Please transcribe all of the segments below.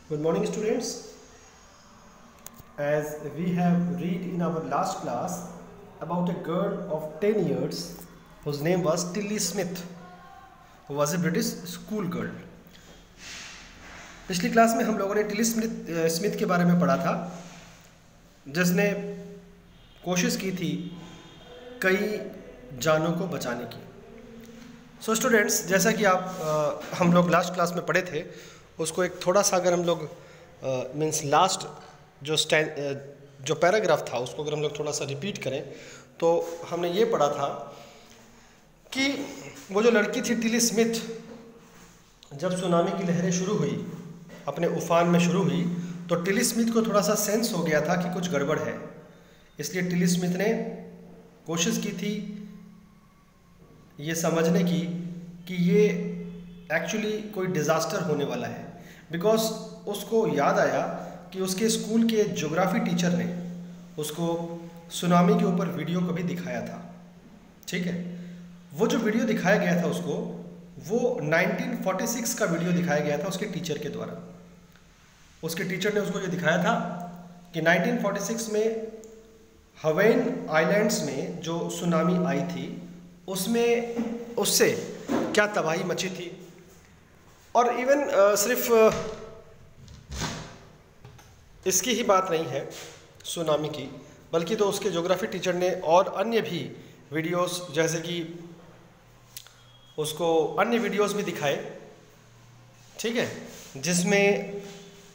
Good morning, students. As we have read in our last class about a girl of 10 years whose name was Tilly Smith, who was a British school girl. पिछली class में हम लोगों ने Tilly Smith के बारे में पढ़ा था, जिसने कोशिश की थी कई जानों को बचाने की। सो स्टूडेंट्स, जैसा कि हम लोग लास्ट क्लास में पढ़े थे, उसको एक थोड़ा सा अगर हम लोग मीन्स लास्ट जो पैराग्राफ था उसको अगर हम लोग थोड़ा सा रिपीट करें तो हमने ये पढ़ा था कि वो जो लड़की थी टिली स्मिथ, जब सुनामी की लहरें शुरू हुई, अपने उफान में शुरू हुई, तो टिली स्मिथ को थोड़ा सा सेंस हो गया था कि कुछ गड़बड़ है। इसलिए टिली स्मिथ ने कोशिश की थी ये समझने की कि ये एक्चुअली कोई डिज़ास्टर होने वाला है, बिकॉज उसको याद आया कि उसके स्कूल के ज्योग्राफी टीचर ने उसको सुनामी के ऊपर वीडियो कभी दिखाया था। ठीक है, वो जो वीडियो दिखाया गया था उसको, वो 1946 का वीडियो दिखाया गया था उसके टीचर के द्वारा। उसके टीचर ने उसको ये दिखाया था कि 1946 में हवाइन आइलैंड्स में जो सुनामी आई थी उससे क्या तबाही मची थी। और इवन सिर्फ इसकी ही बात नहीं है सुनामी की, बल्कि तो उसके ज्योग्राफी टीचर ने और अन्य भी वीडियोस, जैसे कि उसको अन्य वीडियोस भी दिखाए, ठीक है, जिसमें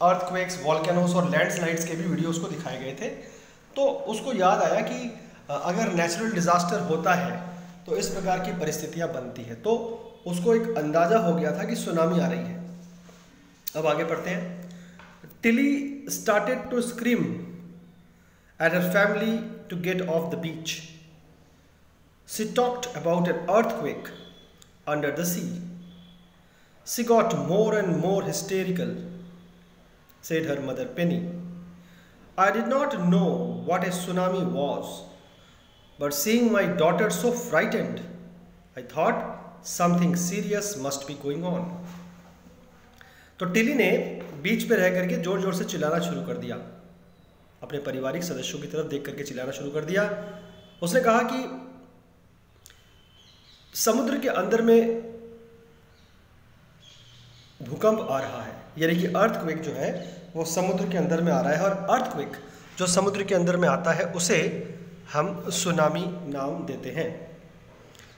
अर्थक्वेक्स, वॉल्केनोस और लैंडस्लाइड्स के भी वीडियोस को दिखाए गए थे। तो उसको याद आया कि अगर नेचुरल डिज़ास्टर होता है तो इस प्रकार की परिस्थितियां बनती है, तो उसको एक अंदाज़ा हो गया था कि सुनामी आ रही है। अब आगे पढ़ते हैं। Tilly started to scream at her family to get off the beach. She talked about an earthquake under the sea. She got more and more hysterical, said her mother Penny. I did not know what a tsunami was, but seeing my daughter so frightened, I thought something serious must be going on. तो Tilly ने बीच पे रह करके जोर जोर से चिल्लाना शुरू कर दिया, अपने पारिवारिक सदस्यों की तरफ देख करके चिल्लाना शुरू कर दिया। उसने कहा कि समुद्र के अंदर में भूकंप आ रहा है, यानी कि अर्थक्वेक जो है वो समुद्र के अंदर में आ रहा है, और अर्थक्वेक जो समुद्र के अंदर में आता है उसे हम सुनामी नाम देते हैं।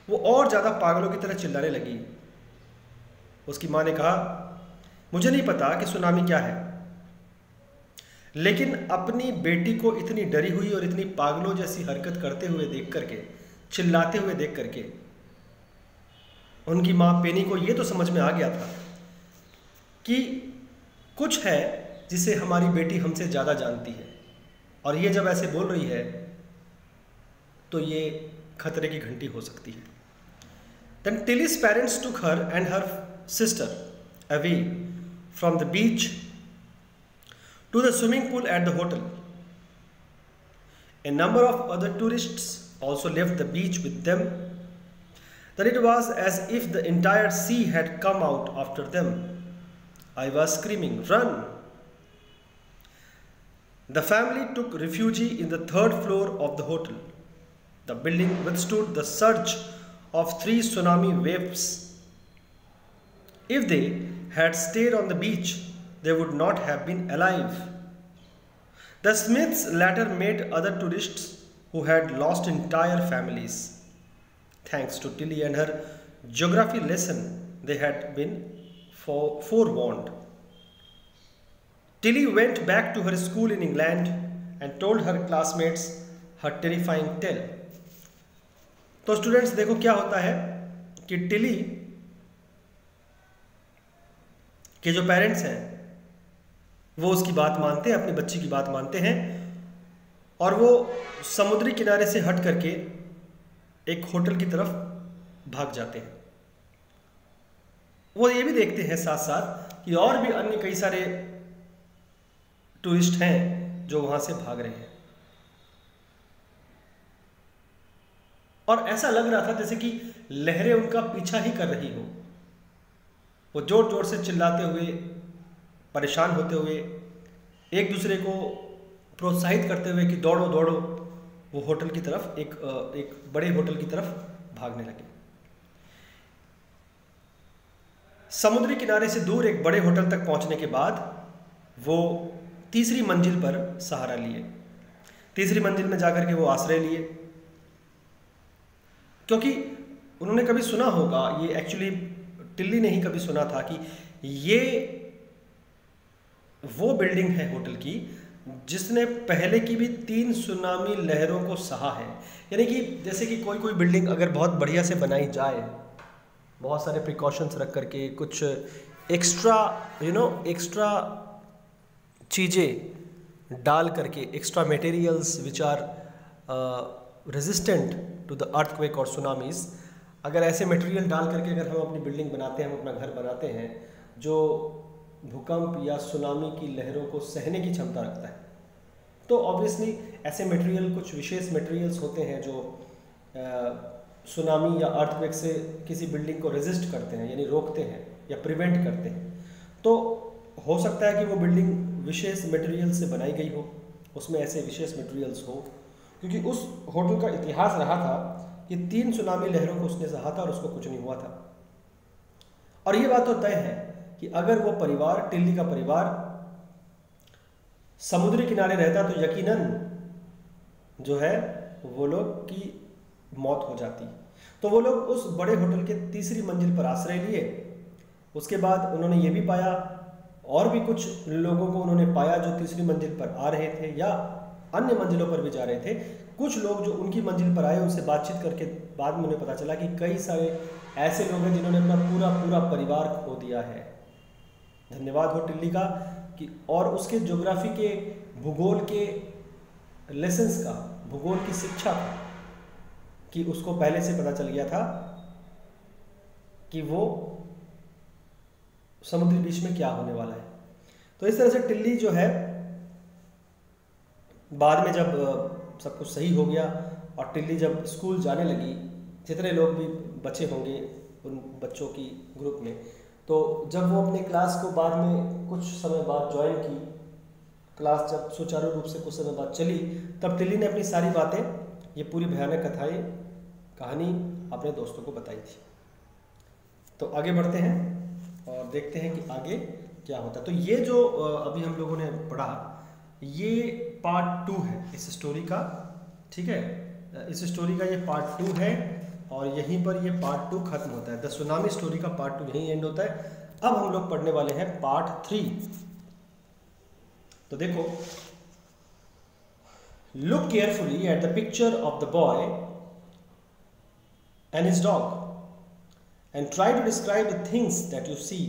वो और ज़्यादा पागलों की तरह चिल्लाने लगी। उसकी माँ ने कहा, मुझे नहीं पता कि सुनामी क्या है, लेकिन अपनी बेटी को इतनी डरी हुई और इतनी पागलों जैसी हरकत करते हुए देख करके, चिल्लाते हुए देख करके, उनकी माँ पेनी को ये तो समझ में आ गया था कि कुछ है जिसे हमारी बेटी हमसे ज़्यादा जानती है, और ये जब ऐसे बोल रही है तो ये खतरे की घंटी हो सकती है। Then Tilly's parents took her and her sister away from the beach to the swimming pool at the hotel. A number of other tourists also left the beach with them. Then it was as if the entire sea had come out after them. I was screaming, "Run!" The family took refuge in the third floor of the hotel. The building withstood the surge of 3 tsunami waves. If they had stayed on the beach, they would not have been alive. The Smiths later met other tourists who had lost entire families. Thanks to Tilly and her geography lesson, they had been forewarned. Tilly went back to her school in England and told her classmates her terrifying tale. तो students देखो क्या होता है कि Tilly के जो parents हैं वो उसकी बात मानते हैं, अपनी बच्ची की बात मानते हैं, और वो समुद्री किनारे से हट करके एक होटल की तरफ भाग जाते हैं। वो ये भी देखते हैं साथ साथ कि और भी अन्य कई सारे टूरिस्ट हैं जो वहां से भाग रहे हैं, और ऐसा लग रहा था जैसे कि लहरें उनका पीछा ही कर रही हो। वो जोर जोर से चिल्लाते हुए परेशान होते हुए, एक दूसरे को प्रोत्साहित करते हुए कि दौड़ो दौड़ो, वो होटल की तरफ एक बड़े होटल की तरफ भागने लगे। समुद्री किनारे से दूर एक बड़े होटल तक पहुंचने के बाद वो तीसरी मंजिल पर सहारा लिए। तीसरी मंजिल में जाकर के वो आश्रय लिए, क्योंकि उन्होंने कभी सुना होगा, ये एक्चुअली टिल्ली ने ही कभी सुना था कि ये वो बिल्डिंग है होटल की जिसने पहले की भी 3 सुनामी लहरों को सहा है। यानी कि जैसे कि कोई बिल्डिंग अगर बहुत बढ़िया से बनाई जाए, बहुत सारे प्रिकॉशंस रख करके, कुछ एक्स्ट्रा एक्स्ट्रा चीज़ें डाल करके, extra materials which are resistant to the earthquake और सुनामीज, अगर ऐसे मटेरियल डाल करके अगर हम अपनी बिल्डिंग बनाते हैं, हम अपना घर बनाते हैं जो भूकंप या सुनामी की लहरों को सहने की क्षमता रखता है, तो ऑब्वियसली ऐसे मटेरियल, कुछ विशेष मटेरियल्स होते हैं जो सुनामी या अर्थक्वेक से किसी बिल्डिंग को रेजिस्ट करते हैं, यानी रोकते हैं या प्रिवेंट करते हैं। तो हो सकता है कि वो बिल्डिंग विशेष मटेरियल से बनाई गई हो, उसमें ऐसे विशेष मटेरियल्स हो, क्योंकि उस होटल का इतिहास रहा था कि 3 सुनामी लहरों को उसने सहा था और उसको कुछ नहीं हुआ था। और ये बात तो तय है कि अगर वो परिवार, टिल्ली का परिवार, समुद्री किनारे रहता तो यकीनन जो है वो लोग की मौत हो जाती। तो वो लोग उस बड़े होटल के तीसरी मंजिल पर आश्रय लिए। उसके बाद उन्होंने ये भी पाया, और भी कुछ लोगों को उन्होंने पाया जो तीसरी मंजिल पर आ रहे थे या अन्य मंजिलों पर भी जा रहे थे। कुछ लोग जो उनकी मंजिल पर आए, उनसे बातचीत करके बाद में उन्हें पता चला कि कई सारे ऐसे लोग हैं जिन्होंने अपना पूरा परिवार खो दिया है। धन्यवाद हो टिल्ली का कि, और उसके ज्योग्राफी के, भूगोल के लेसन्स का, भूगोल की शिक्षा का, कि उसको पहले से पता चल गया था कि वो समुद्री बीच में क्या होने वाला है। तो इस तरह से टिल्ली जो है, बाद में जब सब कुछ सही हो गया और टिल्ली जब स्कूल जाने लगी, जितने लोग भी बचे होंगे उन बच्चों की ग्रुप में, तो जब वो अपने क्लास को बाद में कुछ समय बाद ज्वाइन की, क्लास जब सुचारू रूप से कुछ समय बाद चली, तब टिल्ली ने अपनी सारी बातें, ये पूरी भयानक कथाएं, कहानी अपने दोस्तों को बताई थी। तो आगे बढ़ते हैं और देखते हैं कि आगे क्या होता है। तो ये जो अभी हम लोगों ने पढ़ा, ये पार्ट 2 है इस स्टोरी का, ठीक है। इस स्टोरी का ये पार्ट 2 है और यहीं पर ये पार्ट 2 खत्म होता है। द सुनामी स्टोरी का पार्ट 2 यहीं एंड होता है। अब हम लोग पढ़ने वाले हैं पार्ट 3। तो देखो, look carefully at the picture of the boy and his dog and try to describe the things that you see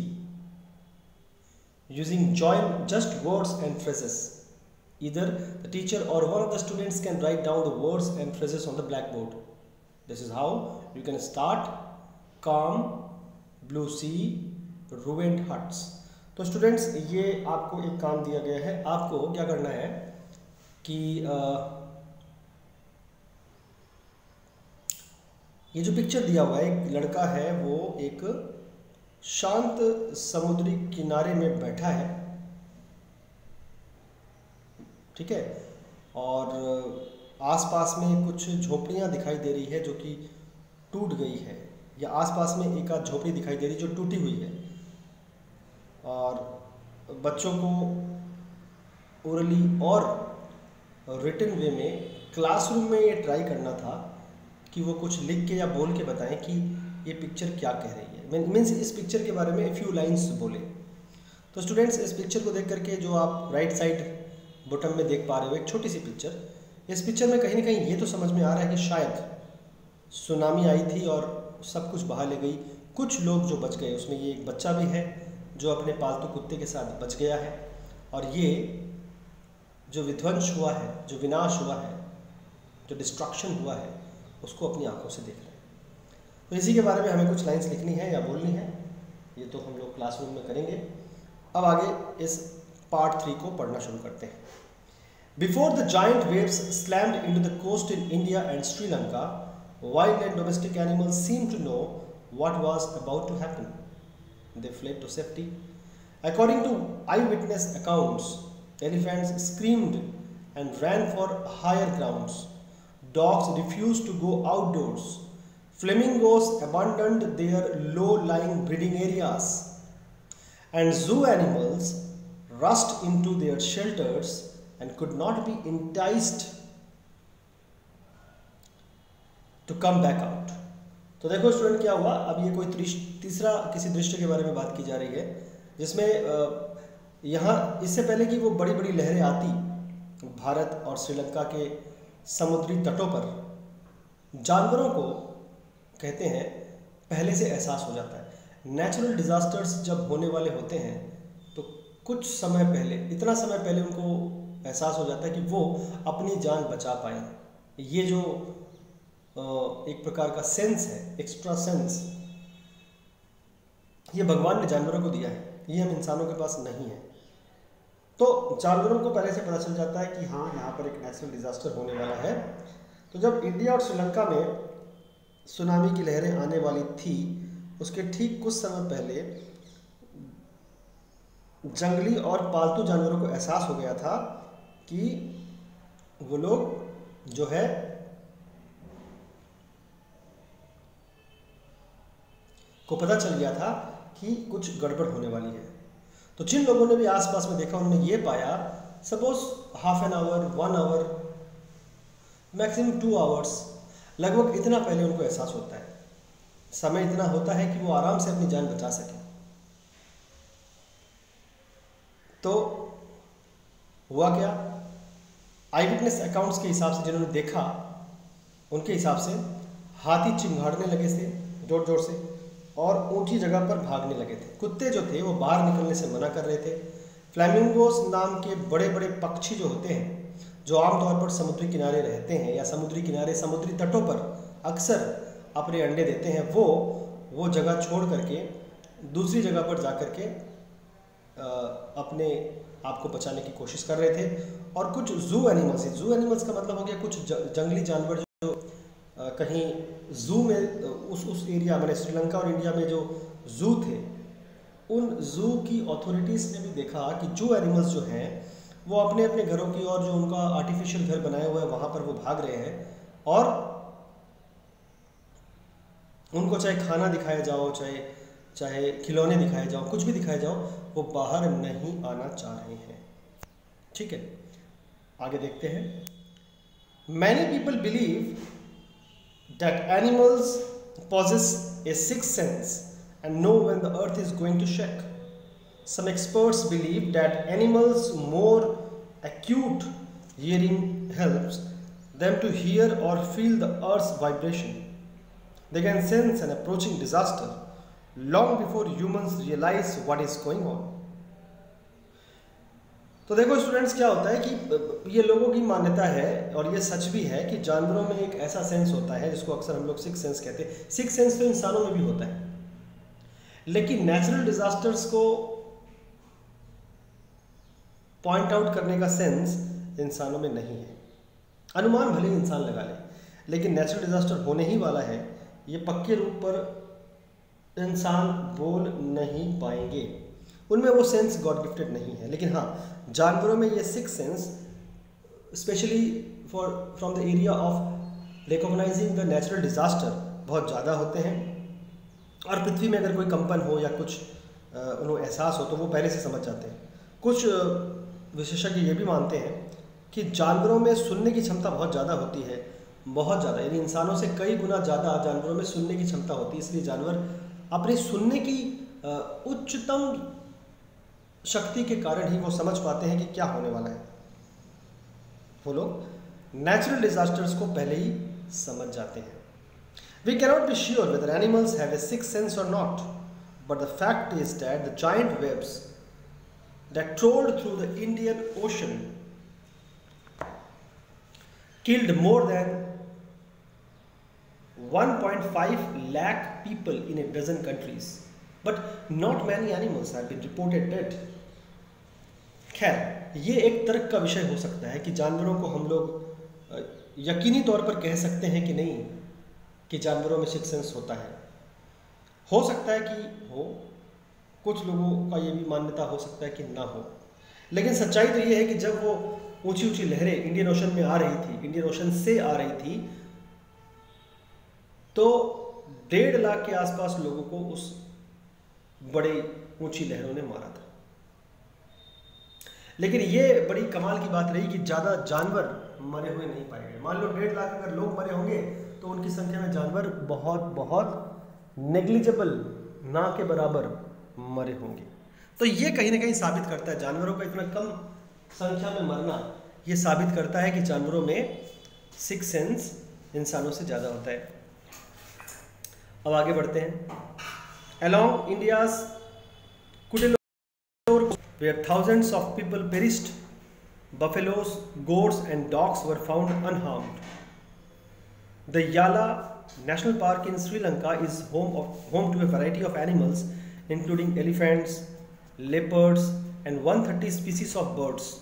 using just words and phrases. Either the teacher or one of the students can write down the words and phrases on the blackboard. This is how you can start calm, blue sea, ruined huts. तो students, ये आपको एक काम दिया गया है। आपको क्या करना है कि ये जो पिक्चर दिया हुआ है, एक लड़का है, वो एक शांत समुद्री किनारे में बैठा है, ठीक है, और आसपास में कुछ झोपड़ियाँ दिखाई दे रही है जो कि टूट गई है, या आसपास में एक आध झोपड़ी दिखाई दे रही जो टूटी हुई है। और बच्चों को ओरली और रिटन वे में क्लासरूम में ये ट्राई करना था कि वो कुछ लिख के या बोल के बताएं कि ये पिक्चर क्या कह रही है। मीन्स इस पिक्चर के बारे में फ्यू लाइंस बोले। तो स्टूडेंट्स, इस पिक्चर को देख करके जो आप राइट साइड बॉटम में देख पा रहे हो, एक छोटी सी पिक्चर, इस पिक्चर में कहीं ना कहीं ये तो समझ में आ रहा है कि शायद सुनामी आई थी और सब कुछ बहा ले गई। कुछ लोग जो बच गए, उसमें ये एक बच्चा भी है जो अपने पालतू कुत्ते के साथ बच गया है, और ये जो विध्वंस हुआ है, जो विनाश हुआ है, जो डिस्ट्रक्शन हुआ है, उसको अपनी आंखों से देख रहे हैं। तो इसी के बारे में हमें कुछ लाइंस लिखनी है या बोलनी है, ये तो हम लोग क्लासरूम में करेंगे। अब आगे इस पार्ट 3 को पढ़ना शुरू करते हैं। Before the giant waves slammed into the coast in India and Sri Lanka, wild and domestic animals seemed to know what was about to happen. They fled to safety. According to eyewitness accounts, elephants screamed and ran for higher grounds. Dogs refused to go outdoors. Flamingos abandoned their low-lying breeding areas. And zoo animals rushed into their shelters and could not be enticed to come back out. तो देखो student क्या हुआ, अब ये कोई तीसरा किसी दृश्य के बारे में बात की जा रही है जिसमें यहाँ इससे पहले कि वो बड़ी बड़ी लहरें आती भारत और श्रीलंका के समुद्री तटों पर, जानवरों को कहते हैं पहले से एहसास हो जाता है। नेचुरल डिज़ास्टर्स जब होने वाले होते हैं तो कुछ समय पहले, इतना समय पहले उनको एहसास हो जाता है कि वो अपनी जान बचा पाएँ। ये जो एक प्रकार का सेंस है, एक्स्ट्रा सेंस, ये भगवान ने जानवरों को दिया है, ये हम इंसानों के पास नहीं है। तो जानवरों को पहले से पता चल जाता है कि हाँ यहाँ पर एक नेचुरल डिज़ास्टर होने वाला है। तो जब इंडिया और श्रीलंका में सुनामी की लहरें आने वाली थी, उसके ठीक कुछ समय पहले जंगली और पालतू जानवरों को एहसास हो गया था कि वो लोग जो है को पता चल गया था कि कुछ गड़बड़ होने वाली है। तो जिन लोगों ने भी आसपास में देखा उन्होंने ये पाया, suppose half an hour, 1 hour, maximum 2 hours, लगभग इतना पहले उनको एहसास होता है, समय इतना होता है कि वो आराम से अपनी जान बचा सके। तो हुआ क्या, आई विटनेस अकाउंट्स के हिसाब से जिन्होंने देखा उनके हिसाब से हाथी चिंघाड़ने लगे थे जोर जोर से और ऊंची जगह पर भागने लगे थे। कुत्ते जो थे वो बाहर निकलने से मना कर रहे थे। फ्लैमिंगोस नाम के बड़े बड़े पक्षी जो होते हैं, जो आमतौर पर समुद्री किनारे रहते हैं या समुद्री किनारे समुद्री तटों पर अक्सर अपने अंडे देते हैं, वो जगह छोड़ करके दूसरी जगह पर जा कर के अपने आप को बचाने की कोशिश कर रहे थे। और कुछ जू एनिमल्स का मतलब हो गया कुछ जंगली जानवर जो कहीं जू में उस एरिया में, श्रीलंका और इंडिया में जो जू थे, उन जू की अथॉरिटीज़ ने भी देखा कि जू एनिमल्स जो हैं वो अपने अपने घरों की ओर, जो उनका आर्टिफिशियल घर बनाया हुआ है वहाँ पर वो भाग रहे हैं और उनको चाहे खाना दिखाया जाओ, चाहे खिलौने दिखाए जाओ, कुछ भी दिखाया जाओ, वो बाहर नहीं आना चाह रहे हैं। ठीक है, आगे देखते हैं। Many people believe that animals possess a sixth sense and know when the earth is going to shake. Some experts believe that animals' more acute hearing helps them to hear or feel the earth's vibration. They can sense an approaching disaster long before humans realize what is going on. तो देखो students, क्या होता है कि ये लोगों की मान्यता है और ये सच भी है कि जानवरों में एक ऐसा सेंस होता है जिसको अक्सर हम लोग सिक्स सेंस कहते हैं। सिक्स सेंस तो इंसानों में भी होता है, लेकिन नेचुरल डिजास्टर्स को पॉइंट आउट करने का सेंस इंसानों में नहीं है। अनुमान भले इंसान लगा ले, लेकिन नेचुरल डिजास्टर होने ही वाला है, ये पक्के रूप पर इंसान बोल नहीं पाएंगे। उनमें वो सेंस गॉड गिफ्टेड नहीं है। लेकिन हाँ, जानवरों में ये six sense specially from the area of recognising the natural disaster बहुत ज़्यादा होते हैं। और पृथ्वी में अगर कोई कंपन हो या कुछ उन्हें एहसास हो तो वो पहले से समझ जाते हैं। कुछ विशेषज्ञ ये भी मानते हैं कि जानवरों में सुनने की क्षमता बहुत ज़्यादा होती है, बहुत ज़्यादा, यानी इंसानों से कई गुना ज़्यादा जानवरों में सुनने की क्षमता होती है। इसलिए जानवर अपनी सुनने की उच्चतम शक्ति के कारण ही वो समझ पाते हैं कि क्या होने वाला है। वो लोग नेचुरल डिजास्टर्स को पहले ही समझ जाते हैं। We cannot be sure whether animals have a sixth sense or not, but the fact is that the giant waves that trolled through the Indian Ocean killed more than 1.5 lakh people in a dozen countries, but not many animals have been reported dead. खैर, ये एक तर्क का विषय हो सकता है कि जानवरों को हम लोग यकीनी तौर पर कह सकते हैं कि नहीं कि जानवरों में सिक्स सेंस होता है। हो सकता है कि हो, कुछ लोगों का ये भी मान्यता हो सकता है कि ना हो, लेकिन सच्चाई तो ये है कि जब वो ऊंची ऊंची लहरें इंडियन ओशन में आ रही थी, इंडियन ओशन से आ रही थी, तो 1.5 लाख के आसपास लोगों को उस बड़े ऊंची लहरों ने मारा था। लेकिन ये बड़ी कमाल की बात रही कि ज़्यादा जानवर मरे हुए नहीं पाए गए। मान लो 1.5 लाख अगर लोग मरे होंगे तो उनकी संख्या में जानवर बहुत बहुत नेग्लिजिबल, ना के बराबर मरे होंगे। तो ये कहीं ना कहीं साबित करता है, जानवरों का इतना कम संख्या में मरना ये साबित करता है कि जानवरों में सिक्स सेंस इंसानों से ज़्यादा होता है। अब आगे बढ़ते हैं। Along India's Cuddalore, where thousands of people perished, buffaloes, goats and dogs were found unharmed. The Yala National Park in Sri Lanka is home to a variety of animals including elephants, leopards and 130 species of birds.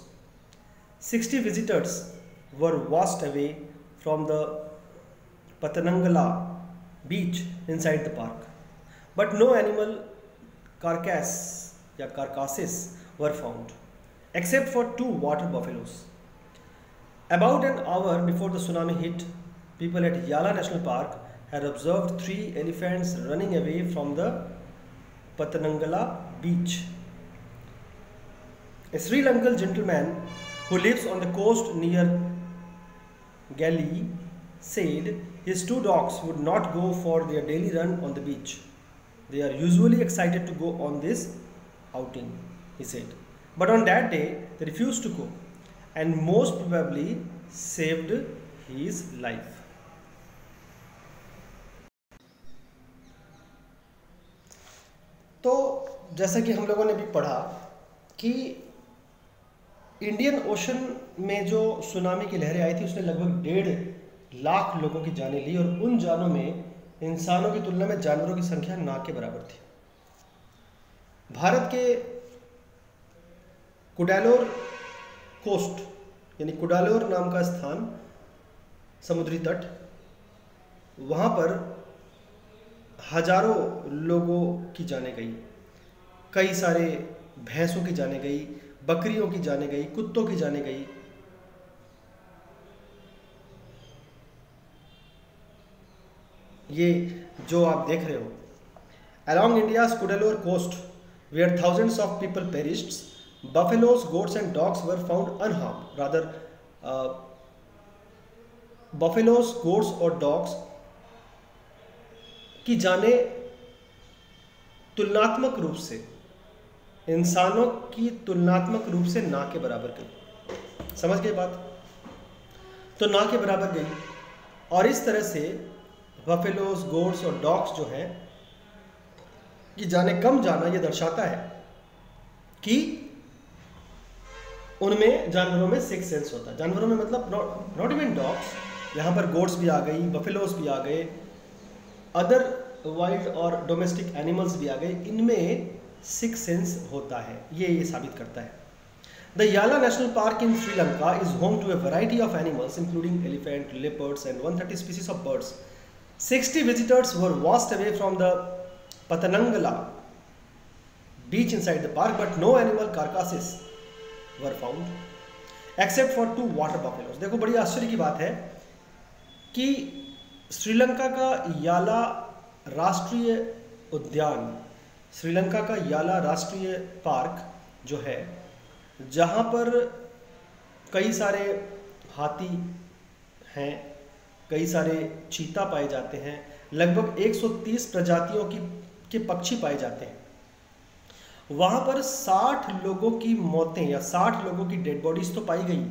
60 visitors were washed away from the Patanangala beach inside the park. But no animal carcasses were found, except for 2 water buffaloes. About an hour before the tsunami hit, people at Yala National Park had observed 3 elephants running away from the Patanangala beach. A Sri Lankan gentleman who lives on the coast near Galley said his 2 dogs would not go for their daily run on the beach. They are usually excited to go on this outing, he said. But on that day, they refused to go and most probably saved his life. तो जैसा कि हम लोगों ने भी पढ़ा कि Indian ocean में जो सुनामी की लहरें आई थी उसने लगभग 1.5 लाख लोगों की जानें ली, और उन जानों में इंसानों की तुलना में जानवरों की संख्या ना के बराबर थी। भारत के कुडालोर कोस्ट यानी कुडालोर नाम का स्थान, समुद्री तट, वहाँ पर हजारों लोगों की जानें गई, कई सारे भैंसों की जानें गई, बकरियों की जानें गई, कुत्तों की जानें गई। ये जो आप देख रहे हो, along India's Cuddalore coast, where thousands of people perished, buffaloes, goats and dogs were found unharmed. Rather, buffaloes, goats और dogs की जानें तुलनात्मक रूप से इंसानों की तुलनात्मक रूप से ना के बराबर गई। समझ गए बात? तो ना के बराबर गई, और इस तरह से बफेलोस, गोट्स और डॉग्स जो हैं कि जाने कम जाना, ये दर्शाता है कि उनमें जानवरों में सिक्स सेंस होता है। जानवरों में मतलब नॉट इवन डॉग्स, यहाँ पर गोट्स भी आ गई, बफेलोस भी आ गए, अदर वाइल्ड और डोमेस्टिक एनिमल्स भी आ गए, इनमें सिक्स सेंस होता है। ये साबित करता है। The Yala National Park in Sri Lanka is home to a variety of animals including elephant, leopards and 130 species of birds. 60 visitors were washed away from the Patanangala beach inside the park, but no animal carcasses were found except for 2 water buffaloes. देखो बड़ी आश्चर्य की बात है कि श्रीलंका का याला राष्ट्रीय उद्यान, श्रीलंका का याला राष्ट्रीय पार्क जो है, जहाँ पर कई सारे हाथी हैं, कई सारे चीता पाए जाते हैं, लगभग 130 प्रजातियों के पक्षी पाए जाते हैं, वहाँ पर 60 लोगों की मौतें या 60 लोगों की डेड बॉडीज तो पाई गई,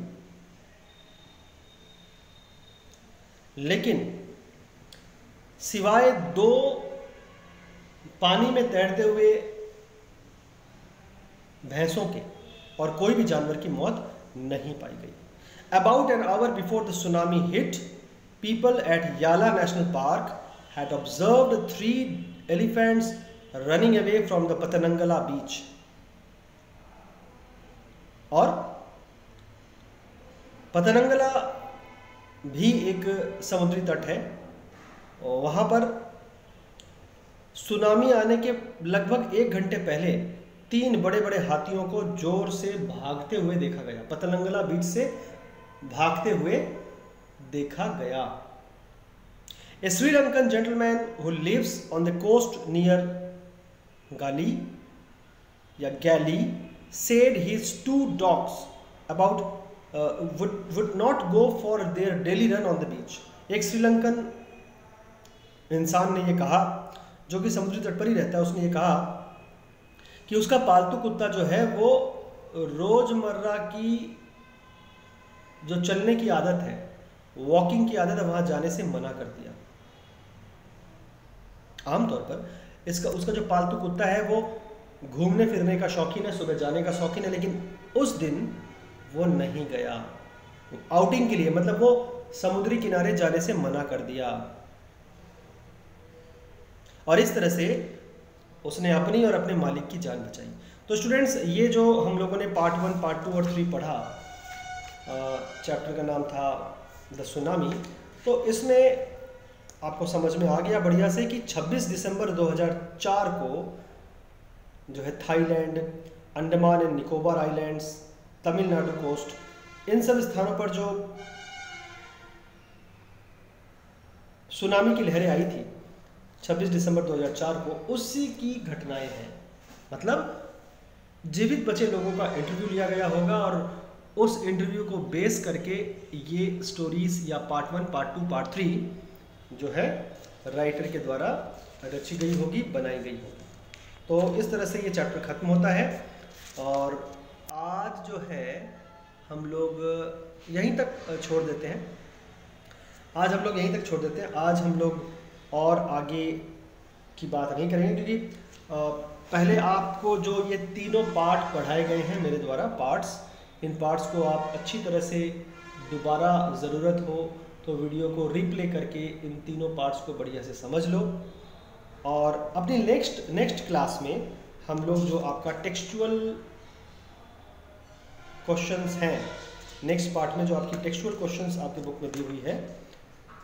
लेकिन सिवाय 2 पानी में तैरते हुए भैंसों के और कोई भी जानवर की मौत नहीं पाई गई। About an hour before the tsunami hit, people at Yala National Park had observed 3 elephants running away from the Patanangala beach. और पतनंगला भी एक समुद्री तट है, और वहाँ पर सुनामी आने के लगभग 1 घंटे पहले 3 बड़े बड़े हाथियों को जोर से भागते हुए देखा गया। पतलंगला बीच से भागते हुए देखा गया। A Sri Lankan gentleman who lives on the coast near Galle या गैली said his 2 dogs about would not go for their daily run on the beach। एक श्रीलंकन इंसान ने ये कहा, जो कि समुद्री तट पर ही रहता है, उसने ये कहा कि उसका पालतू कुत्ता जो है वो रोजमर्रा की जो चलने की आदत है, वॉकिंग की आदत है, वहां जाने से मना कर दिया। आमतौर पर उसका जो पालतू कुत्ता है वो घूमने फिरने का शौकीन है, सुबह जाने का शौकीन है, लेकिन उस दिन वो नहीं गया आउटिंग के लिए, मतलब वो समुद्री किनारे जाने से मना कर दिया। और इस तरह से उसने अपनी और अपने मालिक की जान बचाई। तो स्टूडेंट्स, ये जो हम लोगों ने पार्ट 1, पार्ट 2 और 3 पढ़ा, चैप्टर का नाम था द सुनामी, तो इसमें आपको समझ में आ गया बढ़िया से कि 26 दिसंबर 2004 को जो है Thailand, Andaman and Nicobar islands, Tamil Nadu coast, इन सब स्थानों पर जो सुनामी की लहरें आई थी 26 दिसंबर 2004 को, उसी की घटनाएं हैं। मतलब जीवित बचे लोगों का इंटरव्यू लिया गया होगा और उस इंटरव्यू को बेस करके ये स्टोरीज या पार्ट 1, पार्ट 2, पार्ट 3 जो है राइटर के द्वारा रची गई होगी, बनाई गई होगी। तो इस तरह से ये चैप्टर ख़त्म होता है और आज जो है हम लोग यहीं तक छोड़ देते हैं। आज हम लोग और आगे की बात नहीं करेंगे, क्योंकि पहले आपको जो ये तीनों पार्ट पढ़ाए गए हैं मेरे द्वारा, इन पार्ट्स को आप अच्छी तरह से दोबारा ज़रूरत हो तो वीडियो को रिप्ले करके इन तीनों पार्ट्स को बढ़िया से समझ लो। और अपनी नेक्स्ट क्लास में हम लोग जो आपका टेक्सचुअल क्वेश्चंस हैं, नेक्स्ट पार्ट में जो आपकी टेक्सचुअल क्वेश्चंस आपकी बुक में दी हुई है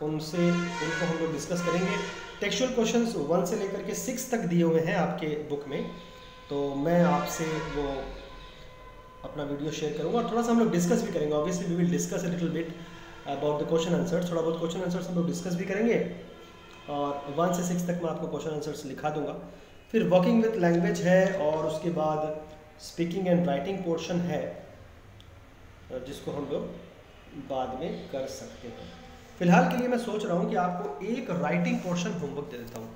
उनको हम लोग डिस्कस करेंगे। टेक्सचुअल क्वेश्चंस 1 से लेकर के 6 तक दिए हुए हैं आपके बुक में, तो मैं आपसे वो अपना वीडियो शेयर करूंगा और थोड़ा सा हम लोग डिस्कस भी करेंगे। Obviously we will discuss a little bit about the question answers, थोड़ा बहुत क्वेश्चन आंसर्स हम लोग डिस्कस भी करेंगे और 1 से 6 तक मैं आपको क्वेश्चन आंसर्स लिखा दूंगा। फिर वर्किंग विथ लैंग्वेज है और उसके बाद स्पीकिंग एंड राइटिंग पोर्शन है जिसको हम लोग बाद में कर सकते हैं। फिलहाल के लिए मैं सोच रहा हूँ कि आपको एक राइटिंग पोर्शन होमवर्क दे देता हूँ,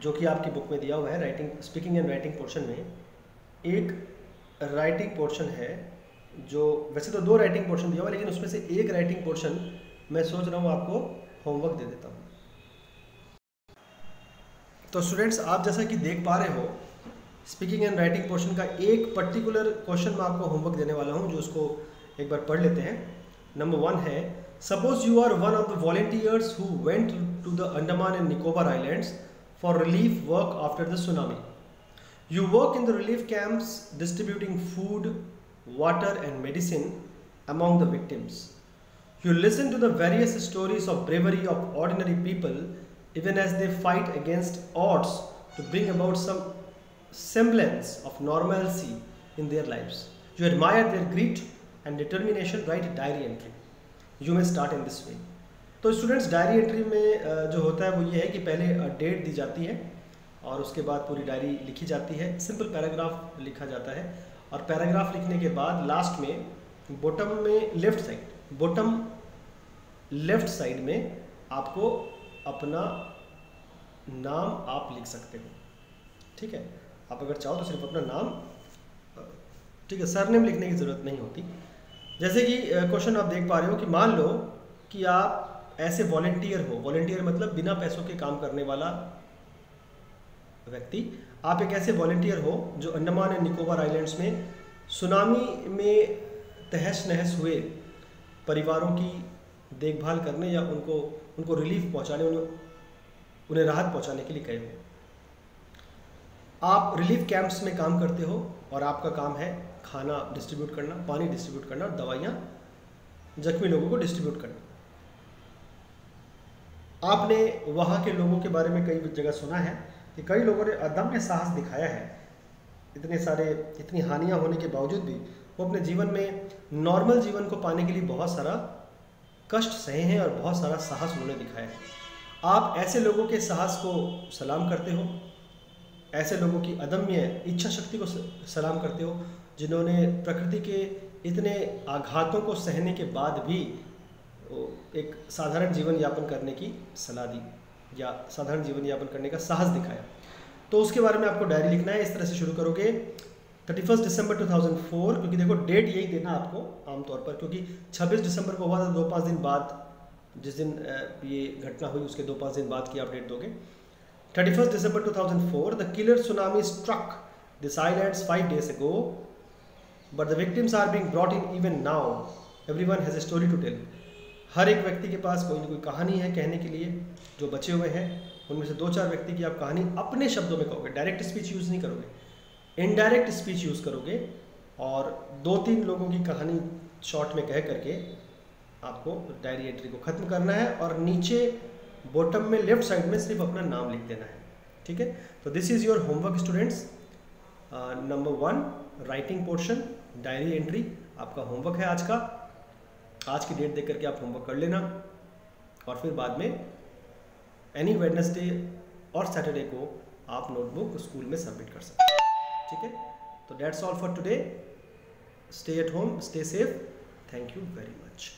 जो कि आपकी बुक में दिया हुआ है। स्पीकिंग एंड राइटिंग पोर्शन में एक राइटिंग पोर्शन है, जो वैसे तो 2 राइटिंग पोर्शन दिया हुआ है, लेकिन उसमें से एक राइटिंग पोर्शन मैं सोच रहा हूँ आपको होमवर्क दे देता हूँ। तो स्टूडेंट्स, आप जैसा कि देख पा रहे हो, स्पीकिंग एंड राइटिंग पोर्शन का एक पर्टिकुलर क्वेश्चन मैं आपको होमवर्क देने वाला हूँ, जो उसको एक बार पढ़ लेते हैं। नंबर 1 है, suppose you are one of the volunteers who went to the Andaman and Nicobar islands for relief work after the tsunami. You work in the relief camps distributing food, water and medicine among the victims. You listen to the various stories of bravery of ordinary people even as they fight against odds to bring about some semblance of normalcy in their lives. You admire their grit and determination. Write a diary entry. You may start in this way. तो students, diary entry में जो होता है वो ये है कि पहले डेट दी जाती है और उसके बाद पूरी डायरी लिखी जाती है। सिंपल पैराग्राफ लिखा जाता है और पैराग्राफ लिखने के बाद लास्ट में बॉटम लेफ्ट साइड में आपको अपना नाम आप लिख सकते हो। ठीक है, आप अगर चाहो तो सिर्फ अपना नाम, ठीक है, सरनेम लिखने की ज़रूरत नहीं होती। जैसे कि क्वेश्चन आप देख पा रहे हो कि मान लो कि आप ऐसे वॉलंटियर हो, वॉलंटियर मतलब बिना पैसों के काम करने वाला व्यक्ति। आप एक ऐसे वॉलंटियर हो जो अंडमान एंड निकोबार आइलैंड्स में सुनामी में तहस नहस हुए परिवारों की देखभाल करने या उनको रिलीफ पहुंचाने, उन्हें राहत पहुंचाने के लिए गए हो। आप रिलीफ कैंप्स में काम करते हो और आपका काम है खाना डिस्ट्रीब्यूट करना, पानी डिस्ट्रीब्यूट करना और दवाइयाँ जख्मी लोगों को डिस्ट्रीब्यूट करना। आपने वहाँ के लोगों के बारे में कई जगह सुना है कि कई लोगों ने अदम्य साहस दिखाया है इतनी हानियाँ होने के बावजूद भी वो अपने जीवन में नॉर्मल जीवन को पाने के लिए बहुत सारा कष्ट सहे हैं और बहुत सारा साहस उन्होंने दिखाया है। आप ऐसे लोगों के साहस को सलाम करते हो, ऐसे लोगों की अदम्य इच्छा शक्ति को सलाम करते हो, जिन्होंने प्रकृति के इतने आघातों को सहने के बाद भी एक साधारण जीवन यापन करने की सलाह दी या साधारण जीवन यापन करने का साहस दिखाया। तो उसके बारे में आपको डायरी लिखना है। इस तरह से शुरू करोगे 31 दिसंबर 2004, क्योंकि देखो डेट यही देना आपको आमतौर पर, क्योंकि 26 दिसंबर को हुआ था, 2-5 दिन बाद, जिस दिन ये घटना हुई उसके 2-5 दिन बाद की आप डेट दोगे। 31 December 2004, the killer tsunami struck these islands 5 days ago, but the victims are being brought in even now. Everyone has a story to tell. हर एक व्यक्ति के पास कोई ना कोई कहानी है कहने के लिए। जो बचे हुए हैं उनमें से 2-4 व्यक्ति की आप कहानी अपने शब्दों में कहोगे, डायरेक्ट स्पीच यूज़ नहीं करोगे, इनडायरेक्ट स्पीच यूज़ करोगे, और 2-3 लोगों की कहानी शॉर्ट में कह करके आपको डायरी एंट्री को ख़त्म करना है, और नीचे बॉटम में लेफ्ट साइड में सिर्फ अपना नाम लिख देना है। ठीक है, तो this is your homework students. Number 1 writing portion, diary entry आपका होमवर्क है आज का। आज की डेट देख करके आप होमवर्क कर लेना, और फिर बाद में एनी वेडनेसडे और सैटरडे को आप नोटबुक स्कूल में सबमिट कर सकते हैं। ठीक है, तो that's all for today. Stay at home, stay safe. Thank you very much.